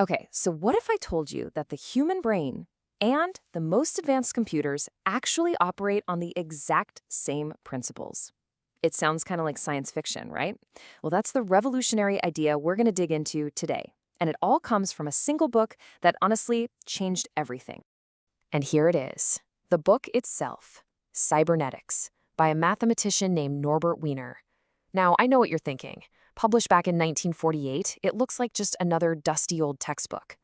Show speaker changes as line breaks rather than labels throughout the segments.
Okay, so what if I told you that the human brain and the most advanced computers actually operate on the exact same principles? It sounds kind of like science fiction, right? Well, that's the revolutionary idea we're going to dig into today. And it all comes from a single book that honestly changed everything. And here it is, the book itself, Cybernetics, by a mathematician named Norbert Wiener. Now, I know what you're thinking. Published back in 1948, it looks like just another dusty old textbook.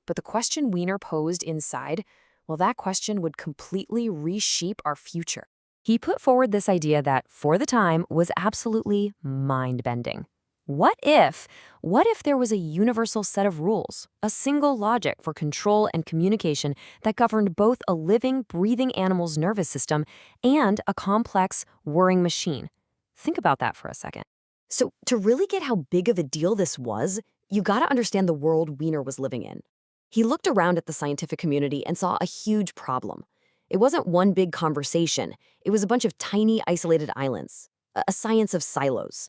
But the question Wiener posed inside, well, that question would completely reshape our future. He put forward this idea that, for the time, was absolutely mind-bending. What if? What if there was a universal set of rules, a single logic for control and communication that governed both a living, breathing animal's nervous system and a complex, whirring machine? Think about that for a second. So, to really get how big of a deal this was, you gotta understand the world Wiener was living in. He looked around at the scientific community and saw a huge problem. It wasn't one big conversation, it was a bunch of tiny, isolated islands, a science of silos.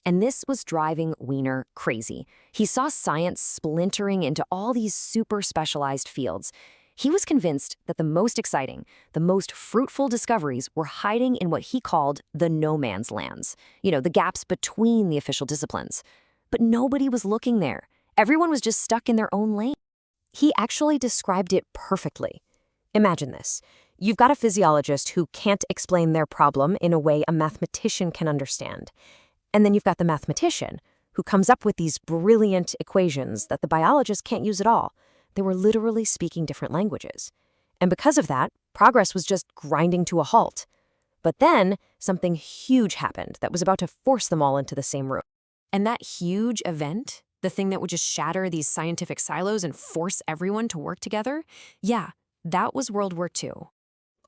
And this was driving Wiener crazy. He saw science splintering into all these super specialized fields. He was convinced that the most exciting, the most fruitful discoveries were hiding in what he called the no man's lands, the gaps between the official disciplines. But nobody was looking there. Everyone was just stuck in their own lane. He actually described it perfectly. Imagine this. You've got a physiologist who can't explain their problem in a way a mathematician can understand. And then you've got the mathematician who comes up with these brilliant equations that the biologist can't use at all. They were literally speaking different languages. And because of that, progress was just grinding to a halt. But then something huge happened that was about to force them all into the same room. And that huge event, the thing that would just shatter these scientific silos and force everyone to work together, yeah, that was World War II.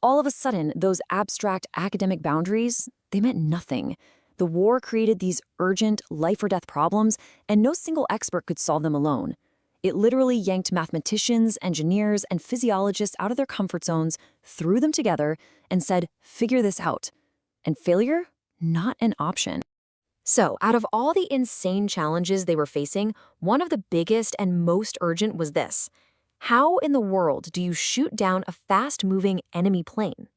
All of a sudden, those abstract academic boundaries, they meant nothing. The war created these urgent life-or-death problems, and no single expert could solve them alone. It literally yanked mathematicians, engineers, and physiologists out of their comfort zones, threw them together, and said, figure this out. And failure? Not an option. So, out of all the insane challenges they were facing, one of the biggest and most urgent was this. How in the world do you shoot down a fast-moving enemy plane?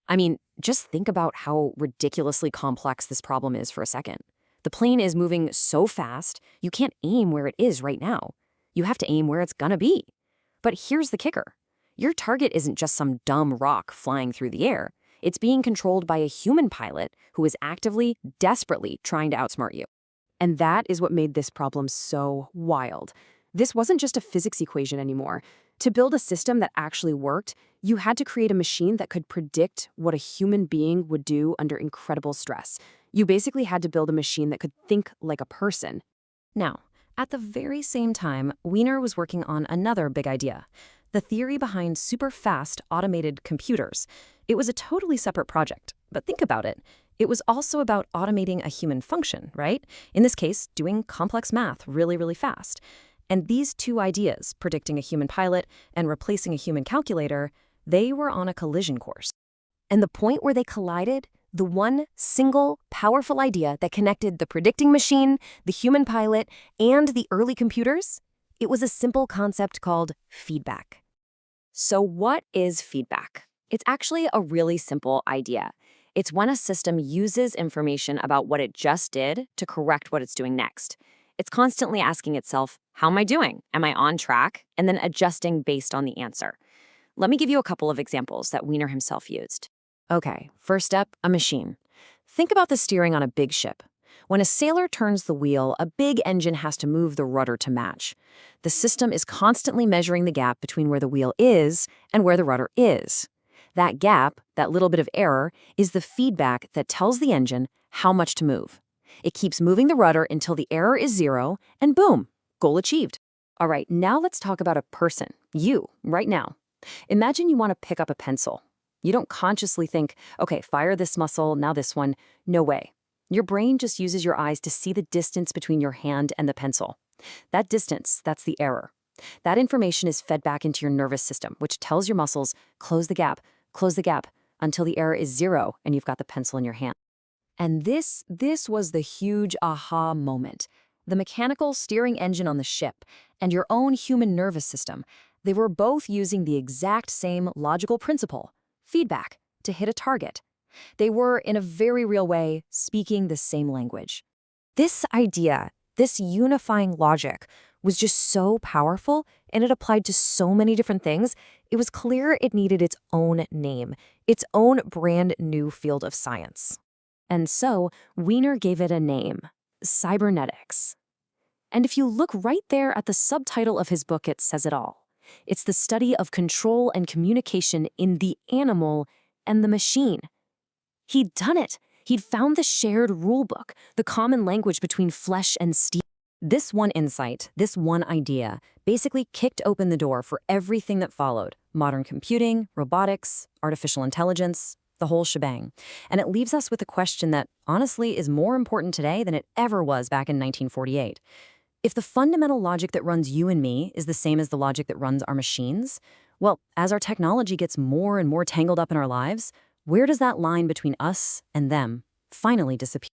I mean, just think about how ridiculously complex this problem is for a second. The plane is moving so fast, you can't aim where it is right now. You have to aim where it's gonna be. But here's the kicker. Your target isn't just some dumb rock flying through the air. It's being controlled by a human pilot who is actively, desperately trying to outsmart you. And that is what made this problem so wild. This wasn't just a physics equation anymore. To build a system that actually worked, you had to create a machine that could predict what a human being would do under incredible stress. You basically had to build a machine that could think like a person. Now, at the very same time, Wiener was working on another big idea, the theory behind super-fast automated computers. It was a totally separate project, but think about it. It was also about automating a human function, right? In this case, doing complex math really, really fast. And these two ideas, predicting a human pilot and replacing a human calculator, they were on a collision course. And the point where they collided, the one single powerful idea that connected the predicting machine, the human pilot, and the early computers, it was a simple concept called feedback. So what is feedback? It's actually a really simple idea. It's when a system uses information about what it just did to correct what it's doing next. It's constantly asking itself, how am I doing? Am I on track? And then adjusting based on the answer. Let me give you a couple of examples that Wiener himself used. Okay, first up, a machine. Think about the steering on a big ship. When a sailor turns the wheel, a big engine has to move the rudder to match. The system is constantly measuring the gap between where the wheel is and where the rudder is. That gap, that little bit of error, is the feedback that tells the engine how much to move. It keeps moving the rudder until the error is zero, and boom, goal achieved. All right, now let's talk about a person, you, right now. Imagine you want to pick up a pencil. You don't consciously think, okay, fire this muscle, now this one. No way. Your brain just uses your eyes to see the distance between your hand and the pencil. That distance, that's the error. That information is fed back into your nervous system, which tells your muscles, close the gap, until the error is zero and you've got the pencil in your hand. And this was the huge aha moment. The mechanical steering engine on the ship and your own human nervous system, they were both using the exact same logical principle, feedback, to hit a target. They were, in a very real way, speaking the same language. This idea, this unifying logic, was just so powerful, and it applied to so many different things, it was clear it needed its own name, its own brand new field of science. And so, Wiener gave it a name, cybernetics. And if you look right there at the subtitle of his book, it says it all. It's the study of control and communication in the animal and the machine. He'd done it. He'd found the shared rulebook, the common language between flesh and steel. This one insight, this one idea, basically kicked open the door for everything that followed: modern computing, robotics, artificial intelligence, the whole shebang. And it leaves us with a question that, honestly, is more important today than it ever was back in 1948. If the fundamental logic that runs you and me is the same as the logic that runs our machines, well, as our technology gets more and more tangled up in our lives, where does that line between us and them finally disappear?